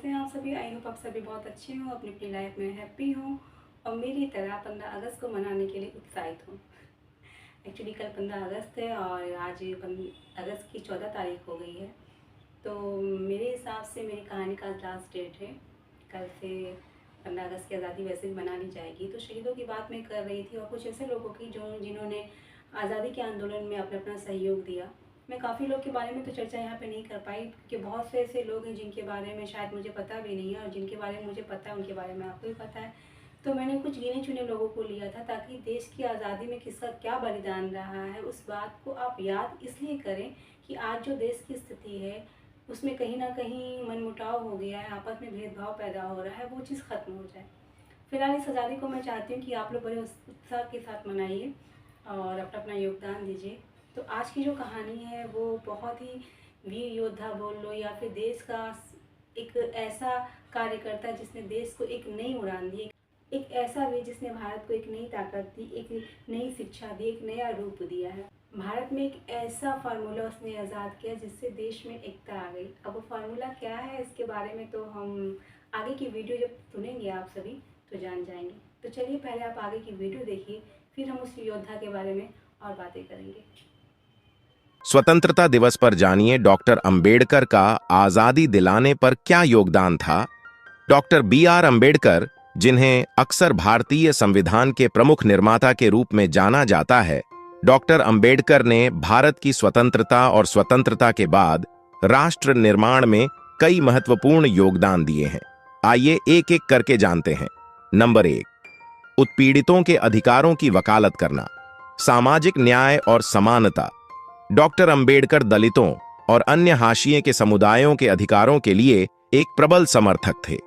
कैसे हैं आप सभी। आई होप आप सभी बहुत अच्छे हों, अपनी अपनी लाइफ में हैप्पी हों और मेरी तरह 15 अगस्त को मनाने के लिए उत्साहित हों। एक्चुअली कल 15 अगस्त है और आज 15 अगस्त की 14 तारीख हो गई है। तो मेरे हिसाब से मेरी कहानी का लास्ट डेट है। कल से 15 अगस्त की आज़ादी वैसे भी मना ली जाएगी। तो शहीदों की बात मैं कर रही थी और कुछ ऐसे लोगों की जिन्होंने आज़ादी के आंदोलन में अपना अपना सहयोग दिया। मैं काफ़ी लोग के बारे में तो चर्चा यहाँ पे नहीं कर पाई क्योंकि बहुत से ऐसे लोग हैं जिनके बारे में शायद मुझे पता भी नहीं है और जिनके बारे में मुझे पता है उनके बारे में आपको भी पता है। तो मैंने कुछ गिने चुने लोगों को लिया था ताकि देश की आज़ादी में किसका क्या बलिदान रहा है उस बात को आप याद इसलिए करें कि आज जो देश की स्थिति है उसमें कहीं ना कहीं मनमुटाव हो गया है, आपस में भेदभाव पैदा हो रहा है, वो चीज़ ख़त्म हो जाए। फिलहाल इस आज़ादी को मैं चाहती हूँ कि आप लोग बड़े उत्साह के साथ मनाइए और अपना अपना योगदान दीजिए। तो आज की जो कहानी है वो बहुत ही वीर योद्धा बोल लो या फिर देश का एक ऐसा कार्यकर्ता जिसने देश को एक नई उड़ान दी, एक ऐसा वीर जिसने भारत को एक नई ताकत दी, एक नई शिक्षा दी, एक नया रूप दिया है। भारत में एक ऐसा फार्मूला उसने आज़ाद किया जिससे देश में एकता आ गई। अब वो फार्मूला क्या है इसके बारे में तो हम आगे की वीडियो जब सुनेंगे आप सभी तो जान जाएंगे। तो चलिए पहले आप आगे की वीडियो देखिए, फिर हम उस योद्धा के बारे में और बातें करेंगे। स्वतंत्रता दिवस पर जानिए डॉक्टर अंबेडकर का आजादी दिलाने पर क्या योगदान था। Doctor B R. अंबेडकर, जिन्हें अक्सर भारतीय संविधान के प्रमुख निर्माता के रूप में जाना जाता है, डॉक्टर अंबेडकर ने भारत की स्वतंत्रता और स्वतंत्रता के बाद राष्ट्र निर्माण में कई महत्वपूर्ण योगदान दिए हैं। आइए एक एक करके जानते हैं। नंबर 1, उत्पीड़ितों के अधिकारों की वकालत करना, सामाजिक न्याय और समानता। डॉक्टर अंबेडकर दलितों और अन्य हाशिए के समुदायों के अधिकारों के लिए एक प्रबल समर्थक थे।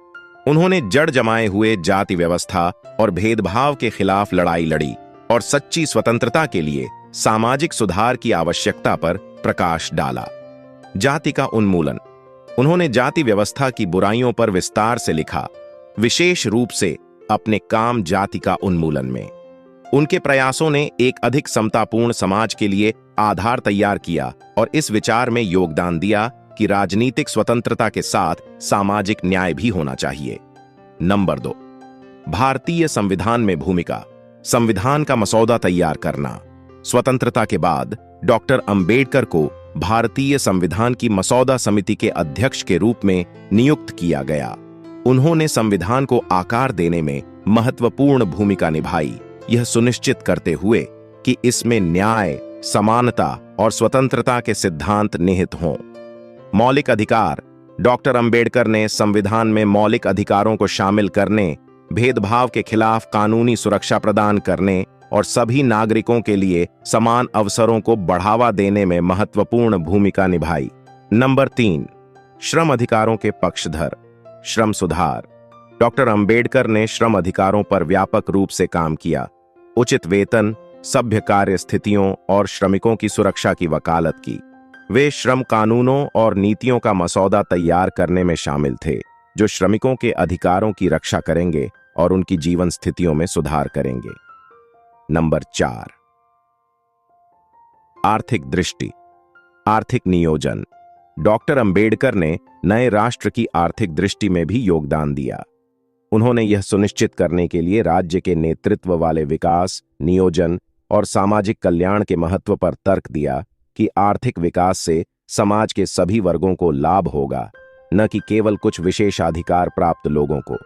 उन्होंने जड़ जमाए हुए जाति व्यवस्था और भेदभाव के खिलाफ लड़ाई लड़ी और सच्ची स्वतंत्रता के लिए सामाजिक सुधार की आवश्यकता पर प्रकाश डाला। जाति का उन्मूलन। उन्होंने जाति व्यवस्था की बुराइयों पर विस्तार से लिखा, विशेष रूप से अपने काम जाति का उन्मूलन में। उनके प्रयासों ने एक अधिक समतापूर्ण समाज के लिए आधार तैयार किया और इस विचार में योगदान दिया कि राजनीतिक स्वतंत्रता के साथ सामाजिक न्याय भी होना चाहिए। नंबर 2, भारतीय संविधान में भूमिका, संविधान का मसौदा तैयार करना। स्वतंत्रता के बाद डॉक्टर अंबेडकर को भारतीय संविधान की मसौदा समिति के अध्यक्ष के रूप में नियुक्त किया गया। उन्होंने संविधान को आकार देने में महत्वपूर्ण भूमिका निभाई, यह सुनिश्चित करते हुए कि इसमें न्याय, समानता और स्वतंत्रता के सिद्धांत निहित हों। मौलिक अधिकार। डॉक्टर अंबेडकर ने संविधान में मौलिक अधिकारों को शामिल करने, भेदभाव के खिलाफ कानूनी सुरक्षा प्रदान करने और सभी नागरिकों के लिए समान अवसरों को बढ़ावा देने में महत्वपूर्ण भूमिका निभाई। नंबर 3, श्रम अधिकारों के पक्षधर, श्रम सुधार। डॉक्टर अंबेडकर ने श्रम अधिकारों पर व्यापक रूप से काम किया, उचित वेतन, सभ्य कार्य स्थितियों और श्रमिकों की सुरक्षा की वकालत की। वे श्रम कानूनों और नीतियों का मसौदा तैयार करने में शामिल थे, जो श्रमिकों के अधिकारों की रक्षा करेंगे और उनकी जीवन स्थितियों में सुधार करेंगे। नंबर 4, आर्थिक दृष्टि, आर्थिक नियोजन। डॉक्टर अंबेडकर ने नए राष्ट्र की आर्थिक दृष्टि में भी योगदान दिया। उन्होंने यह सुनिश्चित करने के लिए राज्य के नेतृत्व वाले विकास, नियोजन और सामाजिक कल्याण के महत्व पर तर्क दिया कि आर्थिक विकास से समाज के सभी वर्गों को लाभ होगा, न कि केवल कुछ विशेषाधिकार प्राप्त लोगों को।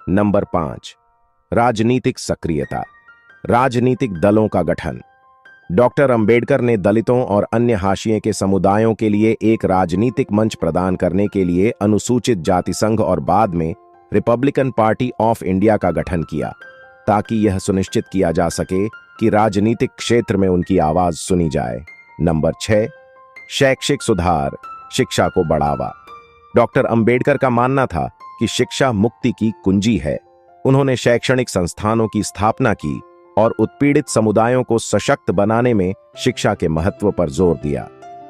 नंबर 5, राजनीतिक सक्रियता, राजनीतिक दलों का गठन। डॉक्टर अंबेडकर ने दलितों और अन्य हाशिए के समुदायों के लिए एक राजनीतिक मंच प्रदान करने के लिए अनुसूचित जाति संघ और बाद में रिपब्लिकन पार्टी ऑफ इंडिया का गठन किया, ताकि यह सुनिश्चित किया जा सके कि राजनीतिक क्षेत्र में उनकी आवाज सुनी जाए। नंबर 6, शैक्षिक सुधार, शिक्षा को बढ़ावा। डॉक्टर अंबेडकर का मानना था कि शिक्षा मुक्ति की कुंजी है। उन्होंने शैक्षणिक संस्थानों की स्थापना की और उत्पीड़ित समुदायों को सशक्त बनाने में शिक्षा के महत्व पर जोर दिया।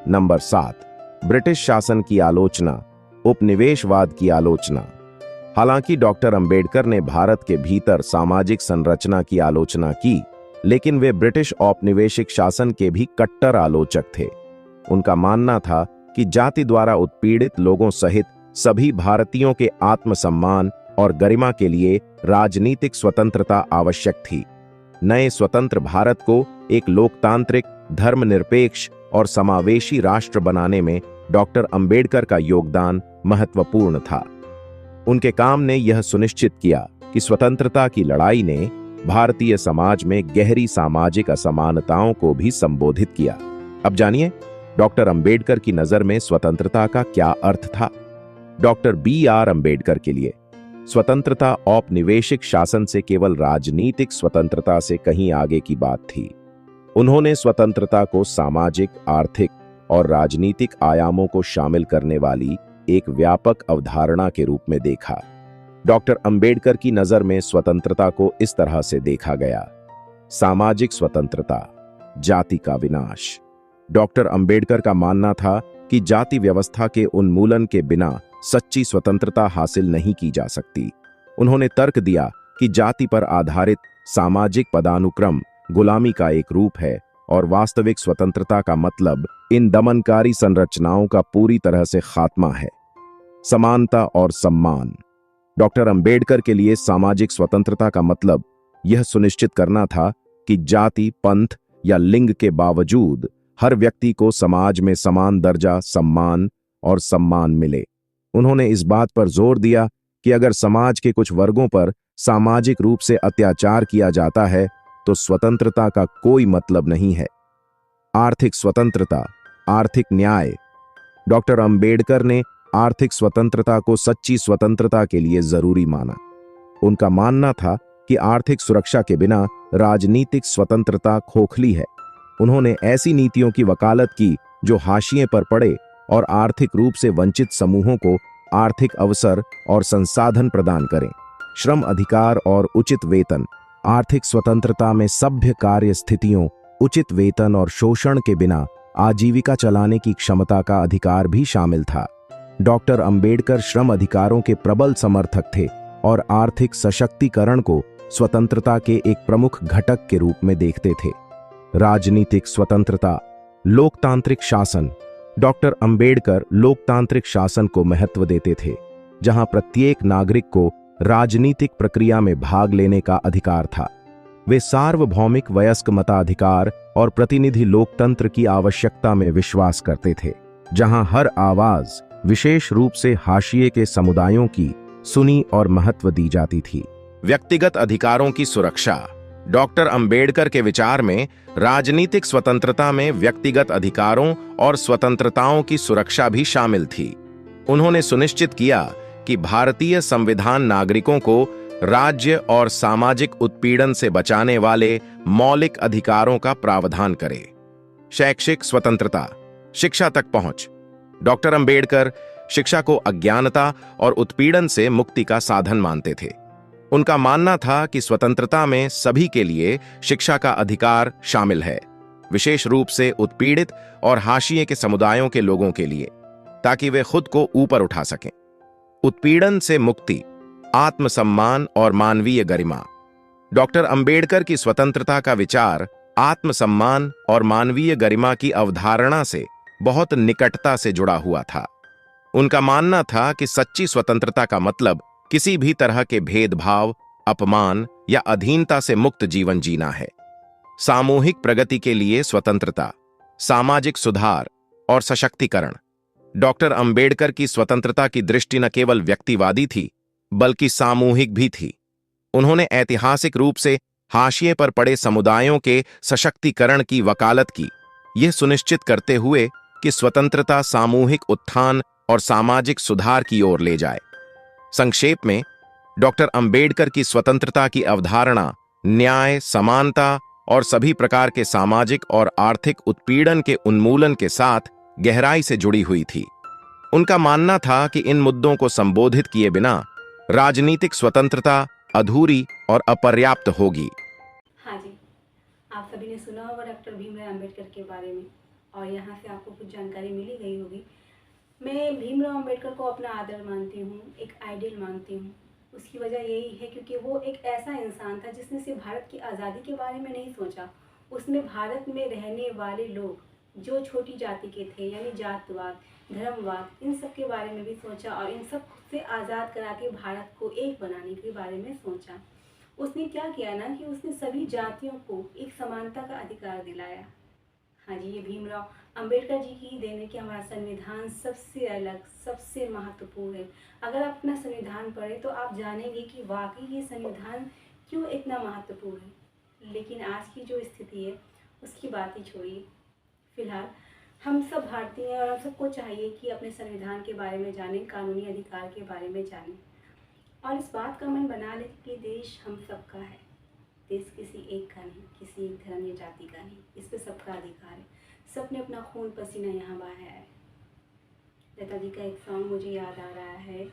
नंबर 7, ब्रिटिश शासन की आलोचना, उपनिवेशवाद की आलोचना। हालांकि डॉक्टर अंबेडकर ने भारत के भीतर सामाजिक संरचना की आलोचना की, लेकिन वे ब्रिटिश औपनिवेशिक शासन के भी कट्टर आलोचक थे। उनका मानना था कि जाति द्वारा उत्पीड़ित लोगों सहित सभी भारतीयों के आत्मसम्मान और गरिमा के लिए राजनीतिक स्वतंत्रता आवश्यक थी। नए स्वतंत्र भारत को एक लोकतांत्रिक, धर्मनिरपेक्ष और समावेशी राष्ट्र बनाने में डॉक्टर अंबेडकर का योगदान महत्वपूर्ण था। उनके काम ने यह सुनिश्चित किया कि स्वतंत्रता की लड़ाई ने भारतीय समाज में गहरी सामाजिक असमानताओं को भी संबोधित किया। अब जानिए, डॉक्टर अंबेडकर की नजर में स्वतंत्रता का क्या अर्थ था। Doctor B R. अंबेडकर के लिए स्वतंत्रता औपनिवेशिक शासन से केवल राजनीतिक स्वतंत्रता से कहीं आगे की बात थी। उन्होंने स्वतंत्रता को सामाजिक, आर्थिक और राजनीतिक आयामों को शामिल करने वाली एक व्यापक अवधारणा के रूप में देखा। डॉक्टर अंबेडकर की नजर में स्वतंत्रता को इस तरह से देखा गया: सामाजिक स्वतंत्रता, जाति का विनाश। डॉक्टर अंबेडकर का मानना था कि जाति व्यवस्था के उन्मूलन के बिना सच्ची स्वतंत्रता हासिल नहीं की जा सकती। उन्होंने तर्क दिया कि जाति पर आधारित सामाजिक पदानुक्रम गुलामी का एक रूप है और वास्तविक स्वतंत्रता का मतलब इन दमनकारी संरचनाओं का पूरी तरह से खात्मा है। समानता और सम्मान। डॉक्टर अंबेडकर के लिए सामाजिक स्वतंत्रता का मतलब यह सुनिश्चित करना था कि जाति, पंथ या लिंग के बावजूद हर व्यक्ति को समाज में समान दर्जा, सम्मान और सम्मान मिले। उन्होंने इस बात पर जोर दिया कि अगर समाज के कुछ वर्गों पर सामाजिक रूप से अत्याचार किया जाता है तो स्वतंत्रता का कोई मतलब नहीं है। आर्थिक स्वतंत्रता, आर्थिक न्याय। डॉक्टर अंबेडकर ने आर्थिक स्वतंत्रता को सच्ची स्वतंत्रता के लिए जरूरी माना। उनका मानना था कि आर्थिक सुरक्षा के बिना राजनीतिक स्वतंत्रता खोखली है। उन्होंने ऐसी नीतियों की वकालत की जो हाशिए पर पड़े और आर्थिक रूप से वंचित समूहों को आर्थिक अवसर और संसाधन प्रदान करें। श्रम अधिकार और उचित वेतन। आर्थिक स्वतंत्रता में सभ्य कार्य स्थितियों, उचित वेतन और शोषण के बिना आजीविका चलाने की क्षमता का अधिकार भी शामिल था। डॉक्टर अंबेडकर श्रम अधिकारों के प्रबल समर्थक थे और आर्थिक सशक्तिकरण को स्वतंत्रता के एक प्रमुख घटक के रूप में देखते थे। राजनीतिक स्वतंत्रता, लोकतांत्रिक शासन। डॉक्टर अंबेडकर लोकतांत्रिक शासन को महत्व देते थे, जहां प्रत्येक नागरिक को राजनीतिक प्रक्रिया में भाग लेने का अधिकार था। वे सार्वभौमिक वयस्क मताधिकार और प्रतिनिधि लोकतंत्र की आवश्यकता में विश्वास करते थे, जहां हर आवाज, विशेष रूप से हाशिए के समुदायों की, सुनी और महत्व दी जाती थी। व्यक्तिगत अधिकारों की सुरक्षा। डॉक्टर अंबेडकर के विचार में राजनीतिक स्वतंत्रता में व्यक्तिगत अधिकारों और स्वतंत्रताओं की सुरक्षा भी शामिल थी। उन्होंने सुनिश्चित किया कि भारतीय संविधान नागरिकों को राज्य और सामाजिक उत्पीड़न से बचाने वाले मौलिक अधिकारों का प्रावधान करे। शैक्षिक स्वतंत्रता, शिक्षा तक पहुंच। डॉक्टर अंबेडकर शिक्षा को अज्ञानता और उत्पीड़न से मुक्ति का साधन मानते थे। उनका मानना था कि स्वतंत्रता में सभी के लिए शिक्षा का अधिकार शामिल है, विशेष रूप से उत्पीड़ित और हाशिए के समुदायों के लोगों के लिए, ताकि वे खुद को ऊपर उठा सकें। उत्पीड़न से मुक्ति, आत्मसम्मान और मानवीय गरिमा। डॉक्टर अंबेडकर की स्वतंत्रता का विचार आत्मसम्मान और मानवीय गरिमा की अवधारणा से बहुत निकटता से जुड़ा हुआ था। उनका मानना था कि सच्ची स्वतंत्रता का मतलब किसी भी तरह के भेदभाव, अपमान या अधीनता से मुक्त जीवन जीना है। सामूहिक प्रगति के लिए स्वतंत्रता, सामाजिक सुधार और सशक्तिकरण। डॉक्टर अंबेडकर की स्वतंत्रता की दृष्टि न केवल व्यक्तिवादी थी, बल्कि सामूहिक भी थी। उन्होंने ऐतिहासिक रूप से हाशिए पर पड़े समुदायों के सशक्तिकरण की वकालत की, यह सुनिश्चित करते हुए कि स्वतंत्रता सामूहिक उत्थान और सामाजिक सुधार की ओर ले जाए। संक्षेप में, डॉक्टर अंबेडकर की स्वतंत्रता की अवधारणा न्याय, समानता और सभी प्रकार के सामाजिक और आर्थिक उत्पीड़न के उन्मूलन के साथ गहराई से जुड़ी हुई थी। उनका मानना था कि इन मुद्दों को संबोधित किए बिना राजनीतिक स्वतंत्रता अधूरी और अपर्याप्त होगी। हाँ जी, आप सभी ने सुना होगा डॉक्टर भीमराव अंबेडकर के बारे में और यहाँ से आपको कुछ जानकारी मिली गई होगी। मैं भीमराव अंबेडकर को अपना आदर मानती हूँ, एक आइडियल मानती हूँ। उसकी वजह यही है क्योंकि वो एक ऐसा इंसान था जिसने सिर्फ भारत की आज़ादी के बारे में नहीं सोचा, उसने भारत में रहने वाले लोग जो छोटी जाति के थे, यानी जातवाद, धर्मवाद, इन सब के बारे में भी सोचा और इन सब से आज़ाद करा के भारत को एक बनाने के बारे में सोचा। उसने क्या किया ना कि उसने सभी जातियों को एक समानता का अधिकार दिलाया। हाँ जी, ये भीमराव अंबेडकर जी की ही देन है कि हमारा संविधान सबसे अलग, सबसे महत्वपूर्ण है। अगर आप अपना संविधान पढ़ें तो आप जानेंगे कि वाकई ये संविधान क्यों इतना महत्वपूर्ण है। लेकिन आज की जो स्थिति है उसकी बात ही छोड़िए। फिलहाल हम सब भारतीय हैं और हम सबको चाहिए कि अपने संविधान के बारे में जानें, कानूनी अधिकार के बारे में जानें और इस बात का मन बना लें कि देश हम सबका है। देश किसी एक का नहीं, किसी एक धर्म या जाति का नहीं, इस पे सबका अधिकार है। सबने अपना खून पसीना यहाँ बहाया है। लता जी का एक सॉन्ग मुझे याद आ रहा है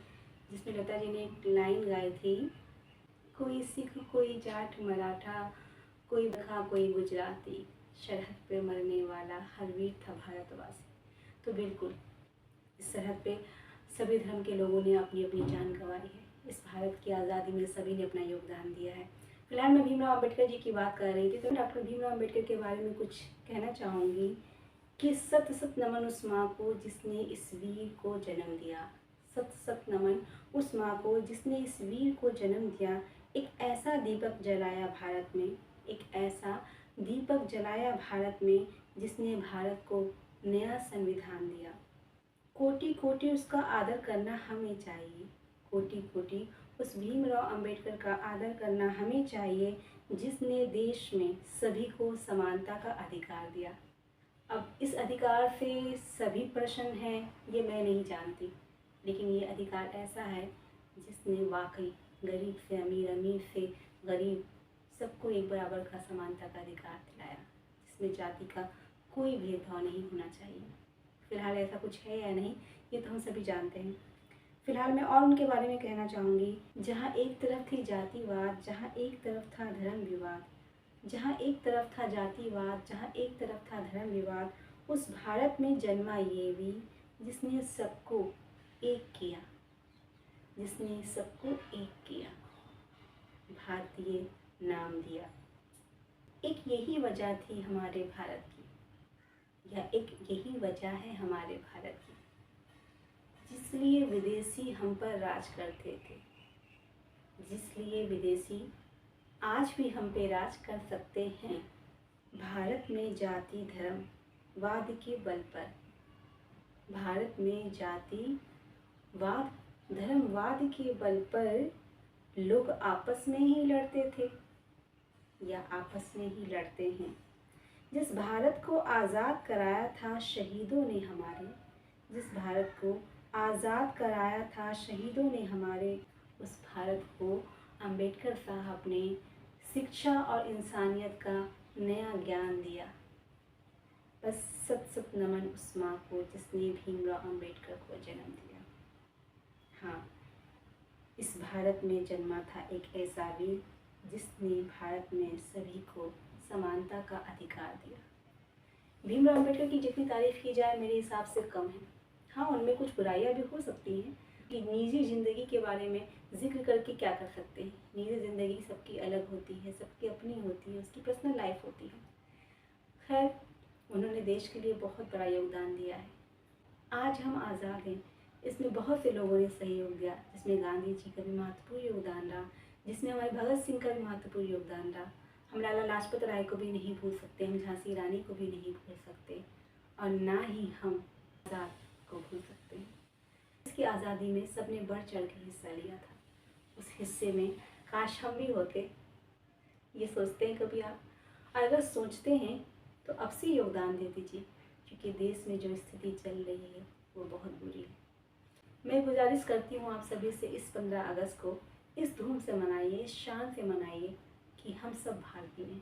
जिसमें लता जी ने एक लाइन गाई थी, कोई सिख कोई जाट मराठा, कोई बखा कोई गुजराती, सरहद पे मरने वाला हर वीर था भारतवासी। तो बिल्कुल इस सरहद पे सभी धर्म के लोगों ने अपनी अपनी जान गंवाई है। इस भारत की आज़ादी में सभी ने अपना योगदान दिया है। फिलहाल मैं भीमराव अंबेडकर जी की बात कर रही थी तो डॉक्टर भीमराव अंबेडकर के बारे में कुछ कहना चाहूँगी कि सत सत नमन उस माँ को जिसने इस वीर को जन्म दिया। सत सत नमन उस माँ को जिसने इस वीर को जन्म दिया। एक ऐसा दीपक जलाया भारत में, एक ऐसा दीपक जलाया भारत में जिसने भारत को नया संविधान दिया। कोटि कोटि उसका आदर करना हमें चाहिए। कोटि कोटि उस भीमराव अंबेडकर का आदर करना हमें चाहिए जिसने देश में सभी को समानता का अधिकार दिया। अब इस अधिकार से सभी प्रश्न हैं ये मैं नहीं जानती, लेकिन ये अधिकार ऐसा है जिसने वाकई गरीब से अमीर, अमीर से गरीब सबको एक बराबर का समानता का अधिकार दिलाया, जिसमें जाति का कोई भेदभाव नहीं होना चाहिए। फिलहाल ऐसा कुछ है या नहीं ये तो हम सभी जानते हैं। फिलहाल मैं और उनके बारे में कहना चाहूँगी, जहाँ एक तरफ थी जातिवाद, जहाँ एक तरफ था धर्म विवाद, जहाँ एक तरफ था जातिवाद, जहाँ एक तरफ था धर्म विवाद, उस भारत में जन्मा ये वीर जिसने सबको एक किया, जिसने सबको एक किया, भारतीय नाम दिया। एक यही वजह थी हमारे भारत की, या एक यही वजह है हमारे भारत की, जिसलिए विदेशी हम पर राज करते थे, जिसलिए विदेशी आज भी हम पे राज कर सकते हैं। भारत में जाति धर्म वाद के बल पर, भारत में जाति वाद धर्मवाद के बल पर लोग आपस में ही लड़ते थे या आपस में ही लड़ते हैं। जिस भारत को आज़ाद कराया था शहीदों ने हमारे, जिस भारत को आज़ाद कराया था शहीदों ने हमारे, उस भारत को अंबेडकर साहब ने शिक्षा और इंसानियत का नया ज्ञान दिया। बस सत सत नमन उस माँ को जिसने भीमराव अंबेडकर को जन्म दिया। हाँ, इस भारत में जन्मा था एक ऐसा वीर जिसने भारत में सभी को समानता का अधिकार दिया। भीमराव अंबेडकर की जितनी तारीफ़ की जाए मेरे हिसाब से कम है। हाँ, उनमें कुछ बुराइयां भी हो सकती हैं कि निजी ज़िंदगी के बारे में जिक्र करके क्या कर सकते हैं। निजी ज़िंदगी सबकी अलग होती है, सबकी अपनी होती है, उसकी पर्सनल लाइफ होती है। खैर, उन्होंने देश के लिए बहुत बड़ा योगदान दिया है। आज हम आज़ाद हैं, इसमें बहुत से लोगों ने सहयोग दिया, जिसमें गांधी जी का भी महत्वपूर्ण योगदान रहा, जिसमें हमारे भगत सिंह का भी महत्वपूर्ण योगदान रहा। हम लाला लाजपत राय को भी नहीं भूल सकते, हम झांसी रानी को भी नहीं भूल सकते, और ना ही हम आज़ाद को भूल सकते हैं। इसकी आज़ादी में सबने बढ़ चढ़ के हिस्सा लिया था। उस हिस्से में काश हम भी होते। ये सोचते हैं कभी आप? और अगर सोचते हैं तो अब से योगदान दे दीजिए, क्योंकि देश में जो स्थिति चल रही है वो बहुत बुरी है। मैं गुजारिश करती हूँ आप सभी से, इस 15 अगस्त को इस धूम से मनाइए, इस शान से मनाइए कि हम सब भारतीय हैं।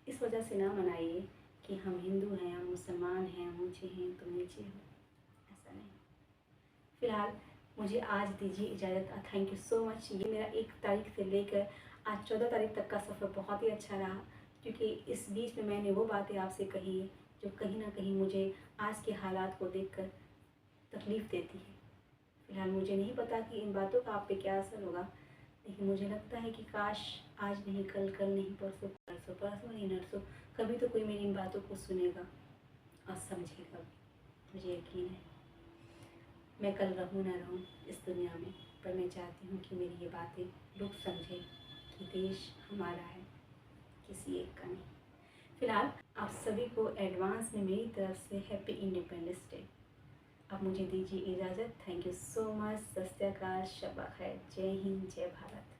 इस वजह से ना मनाइए कि हम हिंदू हैं, हम मुसलमान हैं, हम ऊँचे हैं तुम नीचे हो, ऐसा नहीं। फिलहाल मुझे आज दीजिए इजाज़त। Thank you so much. ये मेरा 1 तारीख से लेकर आज 14 तारीख तक का सफ़र बहुत ही अच्छा रहा, क्योंकि इस बीच में मैंने वो बातें आपसे कही है जो कहीं ना कहीं मुझे आज के हालात को देखकर तकलीफ़ देती है। फिलहाल मुझे नहीं पता कि इन बातों का आप पे क्या असर होगा, लेकिन मुझे लगता है कि काश आज नहीं कल, कल नहीं परसों, परसों परसों नहीं नरसों, कभी तो कोई मेरी इन बातों को सुनेगा और समझेगा। मुझे यकीन है। मैं कल रहूँ ना रहूँ इस दुनिया में, पर मैं चाहती हूँ कि मेरी ये बातें लोग समझें कि देश हमारा है, किसी एक का नहीं। फिलहाल आप सभी को एडवांस में मेरी तरफ से हैप्पी इंडिपेंडेंस डे। अब मुझे दीजिए इजाज़त। Thank you so much. सत श्री अकाल, शब खैर, जय हिंद, जय भारत।